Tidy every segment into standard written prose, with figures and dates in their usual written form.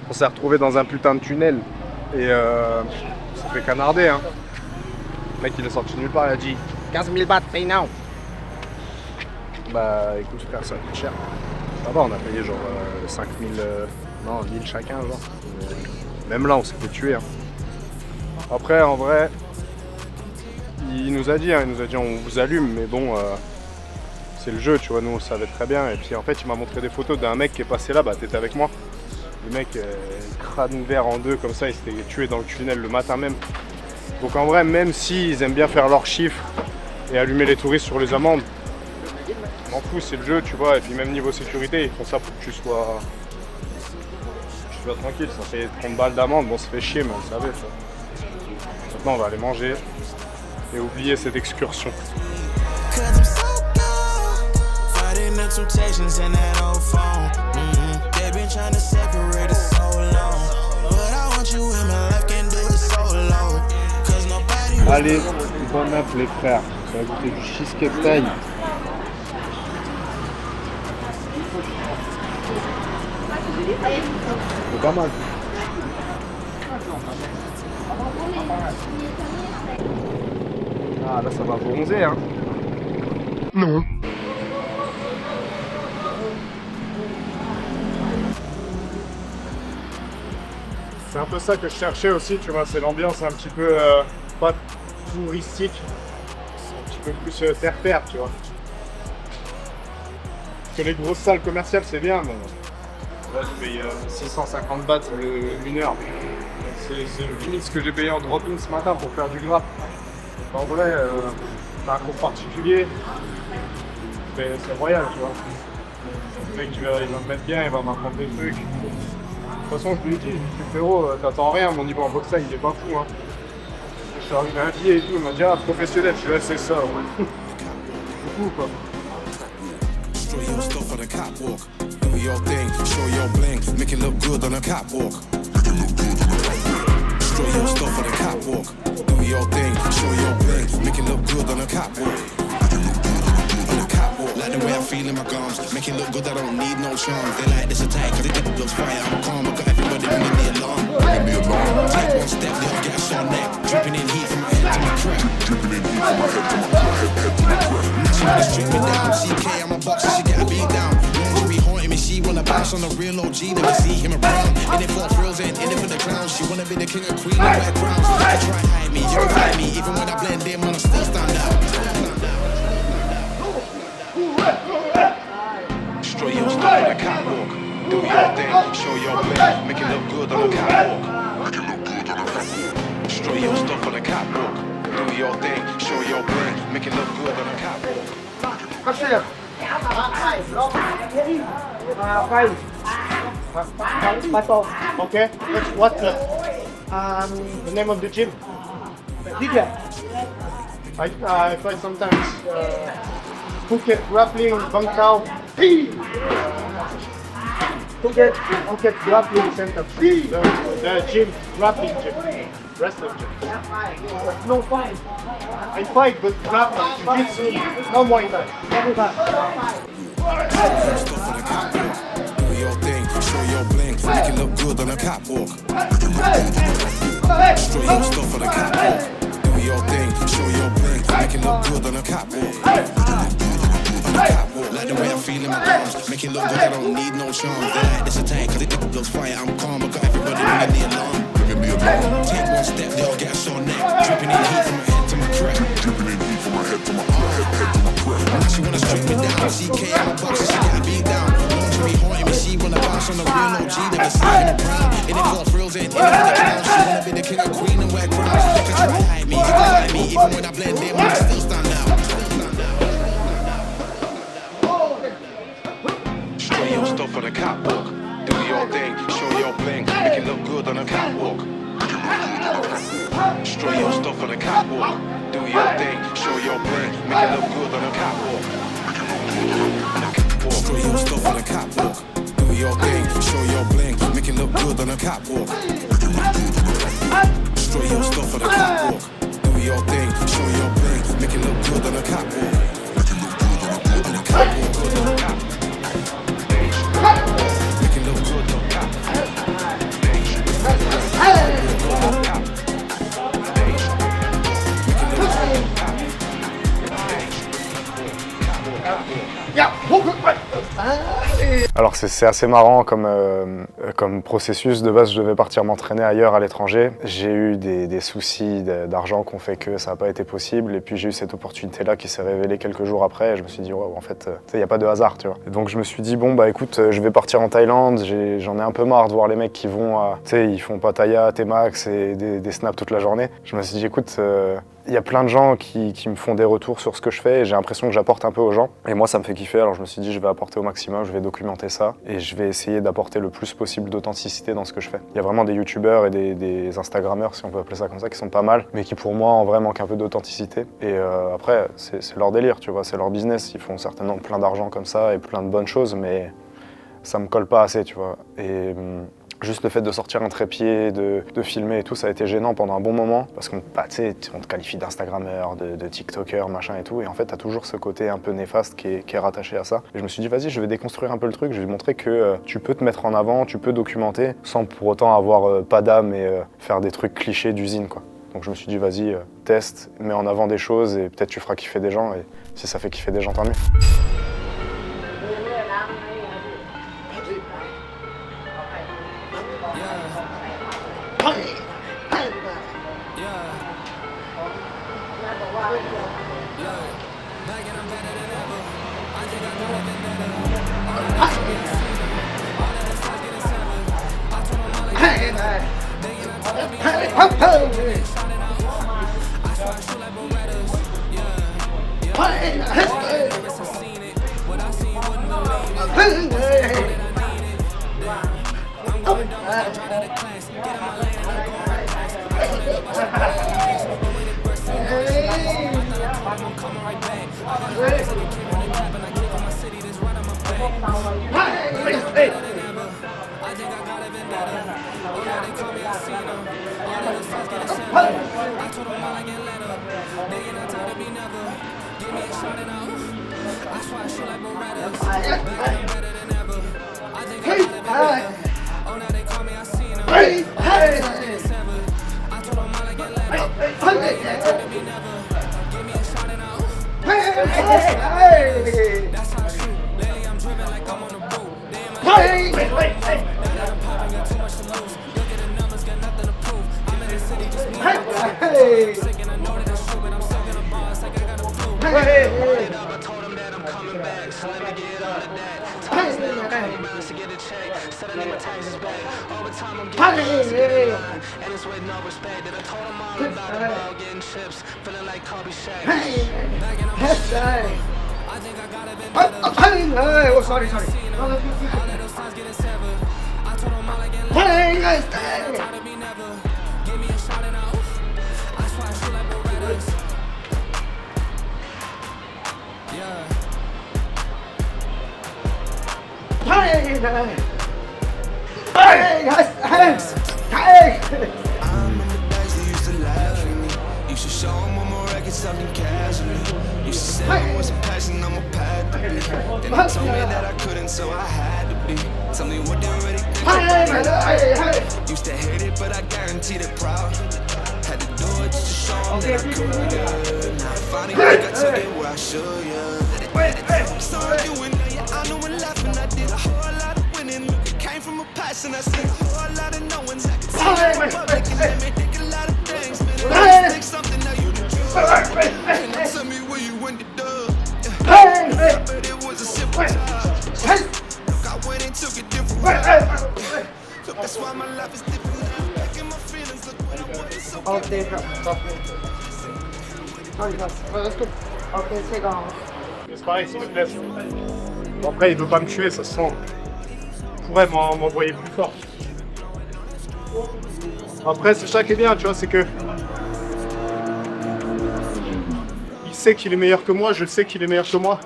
On s'est retrouvé dans un putain de tunnel et ça fait canarder hein. Le mec il est sorti nulle part, il a dit 15 000 bahts, pay now. Bah écoute frère, ça coûte cher. Ça va, on a payé genre 5 000, non 1000 chacun genre. Même là on s'est fait tuer hein. Après en vrai, il nous a dit on vous allume mais bon c'est le jeu tu vois, nous on savait très bien. Et puis en fait il m'a montré des photos d'un mec qui est passé là, bah t'étais avec moi. Le mec crâne ouvert en deux comme ça, il s'était tué dans le tunnel le matin même. Donc en vrai, même s'ils aiment bien faire leurs chiffres et allumer les touristes sur les amendes, je m'en fous, c'est le jeu tu vois. Et puis même niveau sécurité, ils font ça pour que tu sois tranquille. Ça fait 30 balles d'amende, bon ça fait chier mais on le savait ça. Maintenant on va aller manger et oublier cette excursion. Allez, bonne app les frères, ça va goûter du cheesecake taille. C'est pas mal. Ah là ça va bronzer hein. Non. C'est un peu ça que je cherchais aussi, tu vois, c'est l'ambiance un petit peu pas touristique, un petit peu plus terre-terre, tu vois. Parce que les grosses salles commerciales c'est bien, mais là je paye 650 bahts une heure. C'est limite ce que j'ai payé en drop-in ce matin pour faire du gras. En vrai, c'est un cours particulier, c'est royal, tu vois. Le mec il va me mettre bien, il va m'apprendre des trucs. De toute façon, je lui ai dit, frérot, t'attends rien, mon niveau en boxe il est pas fou. Hein. Je suis arrivé à un billet et tout, il m'a dit, ah, professionnel, je suis là, c'est ça. Ouais. C'est fou, quoi. Like the way I feel in my gums, make it look good, I don't need no charms. They like this attack, cause it looks fire, I'm calm, I got everybody ringing the alarm. Take one step, they'll get us on neck, dripping in heat from my head to my crap. Now she wanna strip me down, CK, I'm a boxer, she get a beat down. Lingerie haunting me, she wanna bounce on the real OG, never see him around. In it for thrills, ain't in it for the clowns. She wanna be the king of queen and wear crowns. They try to hide me, you fight me, even when I blend in, man, I still stand out. Show your stuff on the catwalk, do your thing, show your bling, make it look good on the catwalk. Show your stuff on the catwalk, do your thing, show your bling, make it look good on the catwalk. Okay, what's the name of the gym? I fight sometimes Phuket grappling, Bangkok. Phuket grappling center. The gym, grappling gym, wrestling gym. No fight. I fight, but grappling. No Muay Thai. Do your thing, show your bling, make it look good on a catwalk. Show your stuff on the catwalk. Do your thing, show your bling, make it look good on a catwalk. Like the way I feel in my palms, make it look good, I don't need no charms. They like this attack, cause it looks fire, I'm calm, I got everybody ringing the alarm. Take one step, they'll get us on neck, dripping in heat from my head to my crap. Now she wanna strip me down, CK, I'm a boxer, she get a beat down. Lingerie haunting me, she wanna bounce on the real OG, never see him around. In it for thrills, ain't in it for the clowns. She wanna be the king of queen and wear crowns. They can try to hide me, you can hide me, even when I blend in, man, I still stand out. Your stuff on the catwalk, do your thing, show your bling, make it look good on the catwalk. Show your stuff on the catwalk, do your thing, show your bling, make it look good on the catwalk. Show your stuff on the catwalk, do your thing, show your bling, make it look good on the catwalk. Show your stuff on the catwalk, do your thing, show your bling, make it look good on the catwalk. On the catwalk. Make it look good on the catwalk. Alors c'est assez marrant comme processus. De base, je devais partir m'entraîner ailleurs à l'étranger. J'ai eu des soucis d'argent qui ont fait que ça n'a pas été possible. Et puis j'ai eu cette opportunité-là qui s'est révélée quelques jours après. Et je me suis dit, wow, en fait, il n'y a pas de hasard, tu vois. Et donc je me suis dit, bon, bah écoute, je vais partir en Thaïlande. J'en ai un peu marre de voir les mecs qui vont, tu sais, ils font Pattaya, T-Max et des snaps toute la journée. Je me suis dit, écoute, il y a plein de gens qui me font des retours sur ce que je fais et j'ai l'impression que j'apporte un peu aux gens. Et moi, ça me fait kiffer, alors je me suis dit, je vais apporter au maximum, je vais documenter ça et je vais essayer d'apporter le plus possible d'authenticité dans ce que je fais. Il y a vraiment des youtubeurs et des instagrammeurs, si on peut appeler ça comme ça, qui sont pas mal, mais qui pour moi, en vrai, manquent un peu d'authenticité. Et après, c'est leur délire, tu vois, c'est leur business. Ils font certainement plein d'argent comme ça et plein de bonnes choses, mais ça me colle pas assez, tu vois. Et juste le fait de sortir un trépied, de filmer et tout, ça a été gênant pendant un bon moment parce qu'on bah, on te qualifie d'instagrammeur, de tiktoker, machin et tout. Et en fait, t'as toujours ce côté un peu néfaste qui est rattaché à ça. Et je me suis dit, vas-y, je vais déconstruire un peu le truc. Je vais montrer que tu peux te mettre en avant, tu peux documenter sans pour autant avoir pas d'âme et faire des trucs clichés d'usine, quoi. Donc je me suis dit, vas-y, teste, mets en avant des choses et peut-être tu feras kiffer des gens. Et si ça fait kiffer des gens, tant mieux. Something casually. You said I wasn't passion, I'm a path to be. Then you told me that I couldn't, so I had to be. Tell me what they really think. Used to hate it, but I guaranteed it proud. Had to do it just to show them that I could, yeah. Now I finally think I took it where I should, yeah. I'm sorry doing that, yeah, I know and laughing. I did a whole lot of winning. Look, it came from a passion. I see a whole lot of no ones. I can see it in public and let me think a lot of things. Man, I think something that you do. And tell me where you went to dub. But it was a simple job. Look, I went and took a different route. Look, that's why my life is different now. Back in my feelings, look what I was so C'est pareil, s'il me blesse. Bon, après, il veut pas me tuer, ça se sent. Il pourrait m'envoyer plus fort. Après, c'est ça qui est bien, tu vois, c'est que il sait qu'il est meilleur que moi, je sais qu'il est meilleur que moi.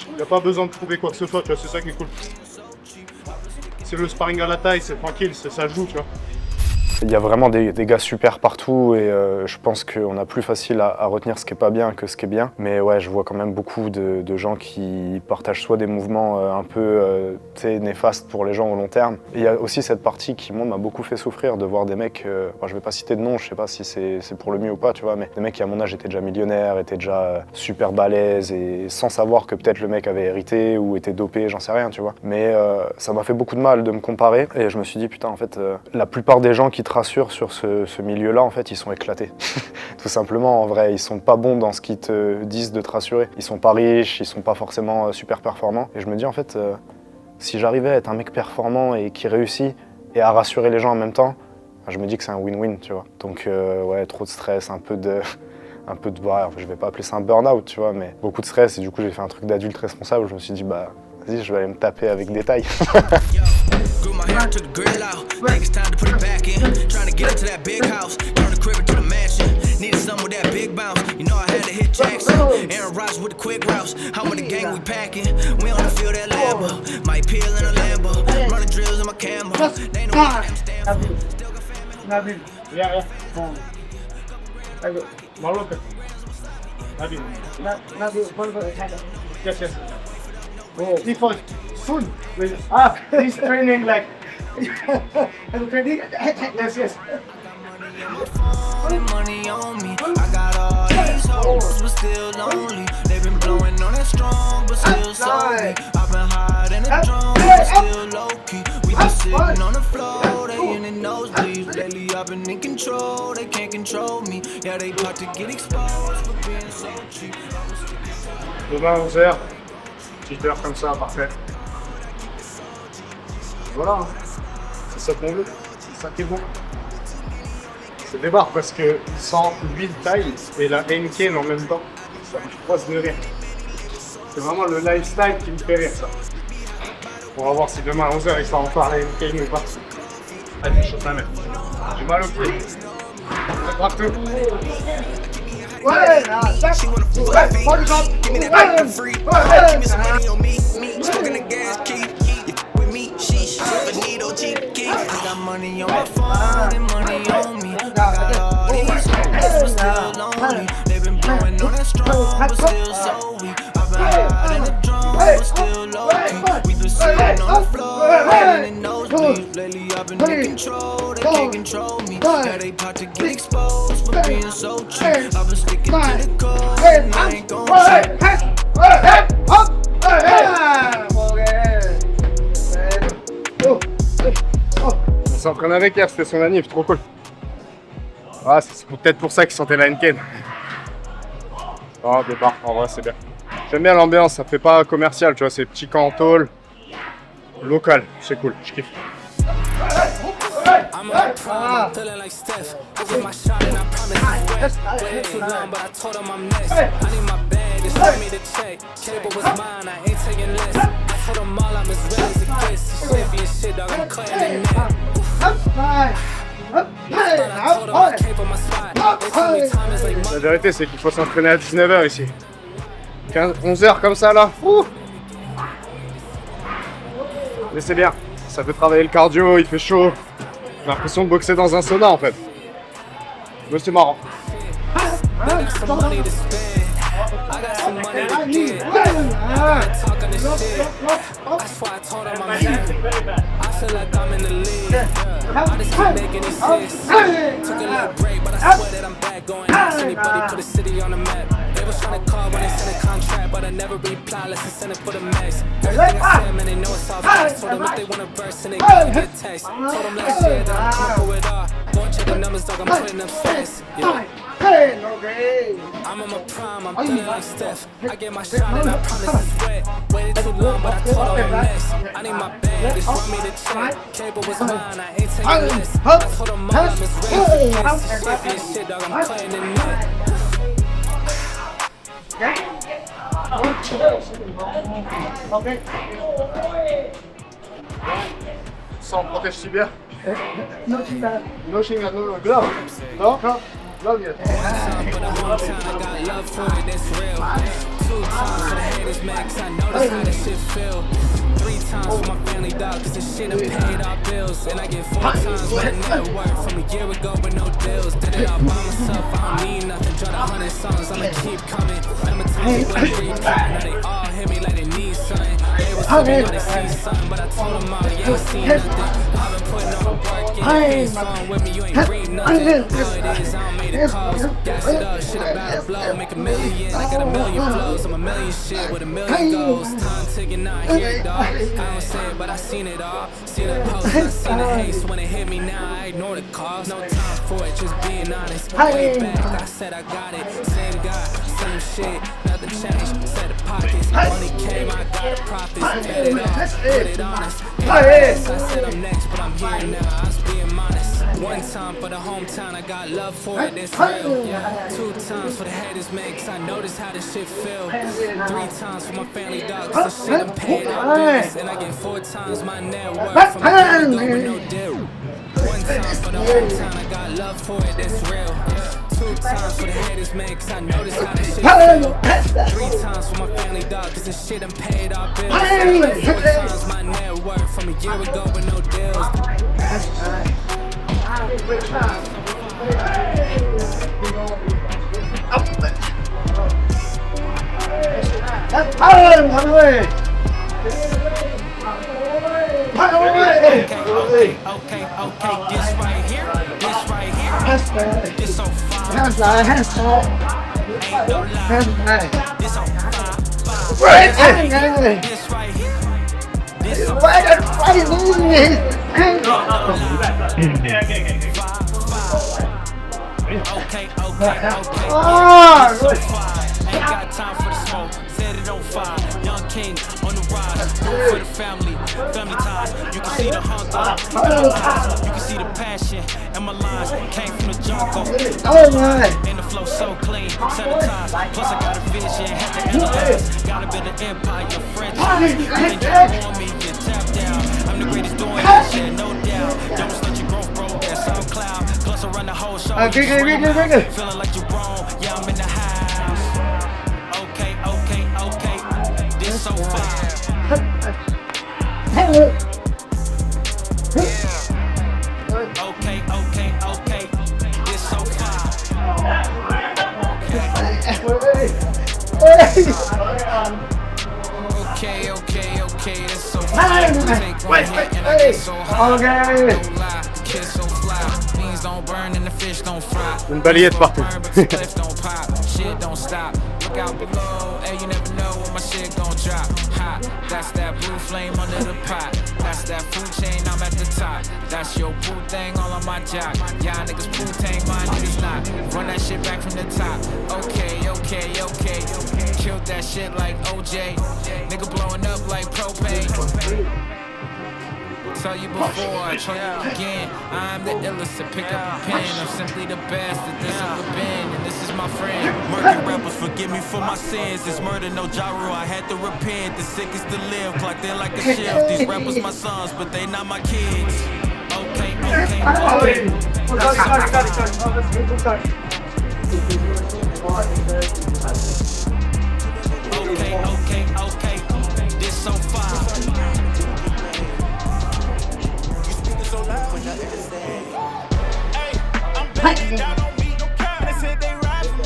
Il n'y a pas besoin de prouver quoi que ce soit, tu vois, c'est ça qui est cool. C'est le sparring à la taille, c'est tranquille, ça joue, tu vois. Il y a vraiment des gars super partout et je pense qu'on a plus facile à retenir ce qui est pas bien que ce qui est bien. Mais ouais, je vois quand même beaucoup de gens qui partagent soit des mouvements un peu néfastes pour les gens au long terme. Et il y a aussi cette partie qui, moi, m'a beaucoup fait souffrir de voir des mecs, je vais pas citer de nom, je sais pas si c'est pour le mieux ou pas, tu vois, mais des mecs qui à mon âge étaient déjà millionnaires, étaient déjà super balèzes et sans savoir que peut-être le mec avait hérité ou était dopé, j'en sais rien, tu vois. Mais ça m'a fait beaucoup de mal de me comparer et je me suis dit, putain, en fait, la plupart des gens qui te rassurent sur ce milieu-là, en fait, ils sont éclatés. Tout simplement, en vrai, ils sont pas bons dans ce qu'ils te disent de te rassurer. Ils sont pas riches, ils sont pas forcément super performants. Et je me dis, en fait, si j'arrivais à être un mec performant et qui réussit et à rassurer les gens en même temps, je me dis que c'est un win-win, tu vois. Donc, ouais, trop de stress, un peu de ouais, je vais pas appeler ça un burn-out, tu vois, mais beaucoup de stress. Et du coup, j'ai fait un truc d'adulte responsable. Je me suis dit, bah, vas-y, je vais aller me taper avec des tailles. Grew my hair, took the grill out. Think it's time to put it back in. Trying to get into that big house. Turn the crib into the mansion. Needed something with that big bounce. You know I had to hit Jackson. Aaron Rodgers with the quick routes. How with the gang we packing? We on the field at Lambo. Might peel in a Lambo. Running drills in my camo. They know what I'm standing for. Still got family. Nabil. Yeah. Maloka. Nabil. Nabil. Yes. Oh, before soon. He's training like. Training. Yes. Money on me. I got all these hoes, but still lonely. They've been blowing on that strong, but still sorry. I've been high in the drum, but still low key. We been sitting on the floor, they in the nosebleeds. Lately I've been in control, they can't control me. Yeah, they about to get exposed for being so cheap. Demain 11h, petite heure comme ça, parfait. Voilà, hein. C'est ça qu'on veut, c'est ça qui est bon. C'est débarre parce que sent l'huile taille et la Henken en même temps, ça me croise de rire. C'est vraiment le lifestyle qui me fait rire, ça. On va voir si demain à 11h il sera encore la Henken ou pas. Allez, je chante la mère. J'ai mal au pied. Partout. Ouais, She wanna fool that beat. Give me that bike for free. Give me some money on me. Smoking the gas key. You with me, sheesh. Benito G. I got money on my phone and money on me. I got all these hoes, but still lonely. They've been blowing on that strong, but still so weak. I've been high in the drum, but still low key. We been sitting on the floor, in the nosebleeds. Lately I've been in control, they can't control me. Yeah, they about to get exposed for being so cheap. I've been sticking to the code, and I ain't gon' cheat. On s'entraîne avec hier, c'était son anniv, trop cool. Ah, c'est peut-être pour ça qu'il sentait la Henken. Oh, départ, en vrai, c'est bien. J'aime bien l'ambiance, ça fait pas commercial, tu vois, c'est petit camp en tôle, local, c'est cool, je kiffe. I'm on prime, I'm feeling like Steph. I get my shot and I promise it's wet. Waited too long, but I told him I'm next. I need my bag, just send me the check. Cable was mine, I ain't taking less. I told them all I'm as real as it gets. Slippy and shit, dog, I'm clearing the net. I told them I came for my spot. They told me time is like La vérité, c'est qu'il faut s'entraîner à 19h ici. 11h comme ça, là. Ouh. Mais c'est bien, ça fait travailler le cardio, il fait chaud. J'ai l'impression de boxer dans un sauna en fait. Mais c'est marrant. I got some money to spend. I got some money to get. I got talking this shit. That's why I told him I'm here. I feel like I'm in the league. I just keep making these hits. Took a little break, but I swear that I'm back going. Ask anybody, put a city on the map. They was trying to call when they sent a contract, but I never reply unless they send it for the max. Everything I said, man, they know it's all fast. Told them if they want a verse and they gotta get text. Told them last year that I'm coming for it all. Go and check the numbers, dog, I'm putting them stats. Yeah. I'm in my prime, I'm feeling like Steph. I get my shot and I promise it's wet. Waited too long, but I told them I'm next. I need my bag, just run me the check. Cable was mine, I ain't taking less. I told them all I'm as real as it gets. Slippy and shit, dog, I'm clearing the net. Sans protège tibia. No shinga, no glove. No? Glove yet. But I'm on time, I got love for it, that's real. 2 times for the haters. haters, man, cause I notice how this shit feel. 3 times for my family, dog, cause this shit done paid our bills. And I get 4 times what a net worth from a year ago, but no deals. Did it all by myself, I don't need nothing. Dropped 100 songs, I'ma keep coming. I'ma tell you what they trying. Now they all hit me like they need something. They was telling me they see something, but I told them all, yeah, I see nothing. I've been putting all the work in, you ain't song with me, you ain't read nothing. All it is, I don't make the calls. Gas it up, shit about to blow. Make a million, I got a million flows. I'm a million shit with a million goals. Time ticking, not here, dog. I don't say it, but I seen it all. Seen the post, I seen the haste. When it hit me now, I ignore the calls. No time for it, just being honest. Way back, I said I got it. Same guy, same shit. Nothing changed, set the pockets. Money came, I got the profits. Bet it off, put it honest. I said I'm next, but I'm here now. I was being honest. 1 time for the hometown, I got love for it, it's real. Yeah. 2 times for the haters, man, cause I notice how this shit feel. 3 times for my family, dog, cause this shit done paid our bills. And I get 4 times my net worth from a year ago with no deal. 1 time for the hometown, I got love for it, it's real. 2 times for the haters, man, cause I notice how this shit feel. 3 times for my family, dog, cause this shit done paid our bills. And I get 4 times my net worth from a year ago with no deals. Okay, this right here, this so fire. Ain't no lie, this on fire. This right here, this so fire. Okay, this so fire. Ain't got time for the smoke, set it on fire. Young king on the rise, do it for the family ties. You can see the hunger, you can see the passion. And my lines came from the jungle. And the flow so clean, sanitized. Plus I got a vision, had to analyze. Got a bit of empire, franchise. And you want me, you tap down. I'm the greatest doing this shit, no doubt. Don't stunt your growth, bro, that's SoundCloud. Plus I run the whole show. Feeling like you're wrong, yeah, I'm in the house. Okay, this so fire. Okay, this so fire. Okay, that's so fire. Take one hit and I get so high. Don't lie, kiss so fly. Beans don't burn and the fish don't fry. Une balayette partout. Cliff don't pop, shit don't stop. Look out below, hey, you never know when my shit gon' drop. Hot, that's that blue flame under the pot. That's that food chain, I'm at the top. That's your poo thing all on my jock. Y'all niggas poo tang, my niggas not. Run that shit back from the top. Okay. Killed that shit like OJ. Nigga blowing up like propane. Tell you before, I try you again. I'm the illest to pick up a pen. I'm simply the best that this ever been, and this is my friend. Murky rappers, forgive me for my sins. It's murder, no gyro, I had to repent. The sickest to live, clocked in like a shift. These rappers my sons, but they not my kids. Okay. This so fire. Hey, I'm down on me, no cap. They said they ride for me,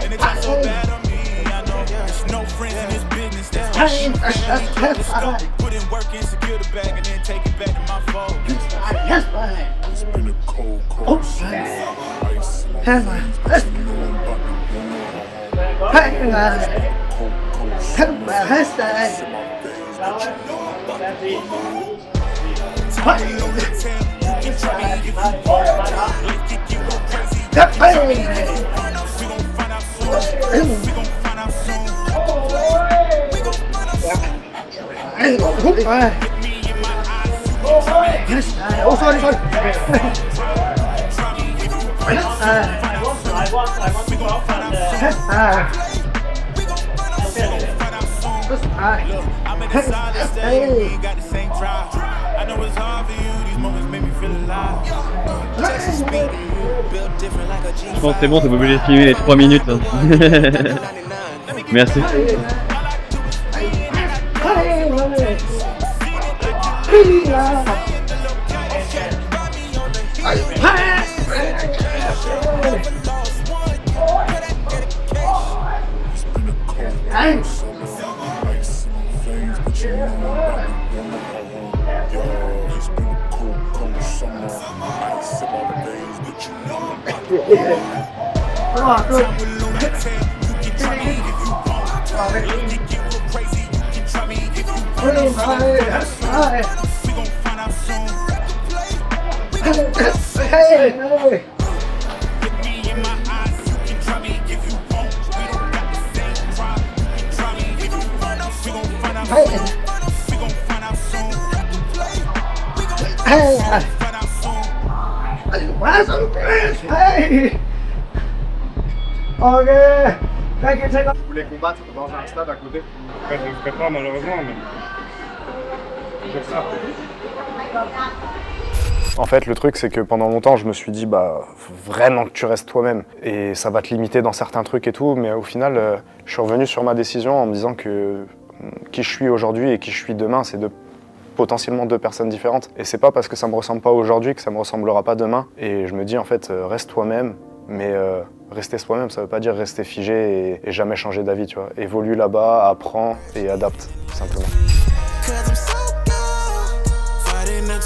and they talk so bad on me. I know there's no friends in this business. That's why shit really keep the scope. Put in work and secure the bag, and then take it back to my phone. It's been a cold summer. Ice, I'm in the silence stage, we ain't got the same drive. I know it's hard for you, these moments make me feel alive. Je pense que c'est bon, t'es pas obligé de filmer les 3 minutes. Hein. Merci. Je voulais combattre dans un stade à côté. Je ne le ferai pas malheureusement, mais c'est ça. En fait, le truc, c'est que pendant longtemps, je me suis dit, bah, faut vraiment que tu restes toi-même. Et ça va te limiter dans certains trucs et tout. Mais au final, je suis revenu sur ma décision en me disant que qui je suis aujourd'hui et qui je suis demain, c'est potentiellement deux personnes différentes. Et c'est pas parce que ça me ressemble pas aujourd'hui que ça me ressemblera pas demain. Et je me dis, en fait, reste toi-même. Mais rester soi-même, ça veut pas dire rester figé et jamais changer d'avis, tu vois. Évolue là-bas, apprends et adapte, tout simplement.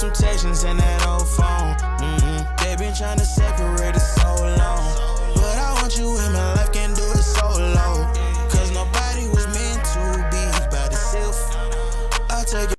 Temptations in that old phone. They've been trying to separate us so long.